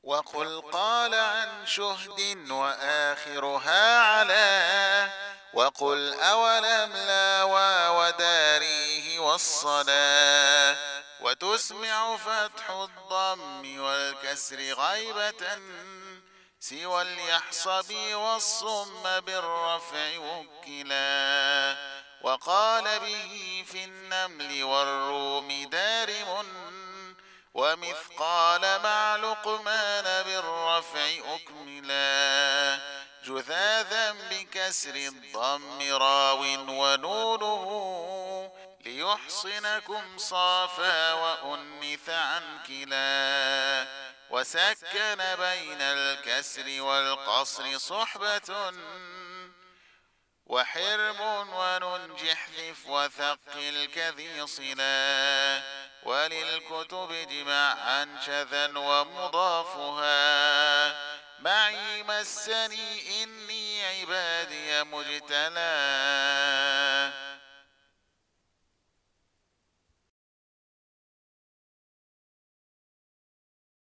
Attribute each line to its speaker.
Speaker 1: وقل قال عن شهد وآخرها على. وقل أولم لا وداريه والصلاة. وتسمع فتح الضم والكسر غيبة سوى اليحصب والصم بالرفع وكلا. وقال به في النمل والروم دارم ومثقال مع لقمان بالرفع أكملا. جذاذا بكسر الضم راو ونونه ليحصنكم صافا وأنث عن كلا. وسكن بين الكسر والقصر صحبة وحرم وننجح احذف وثقل كذي صلا. وللكتب اجمع عن شذا ومضافها معي مسني إني عبادي مجتلى.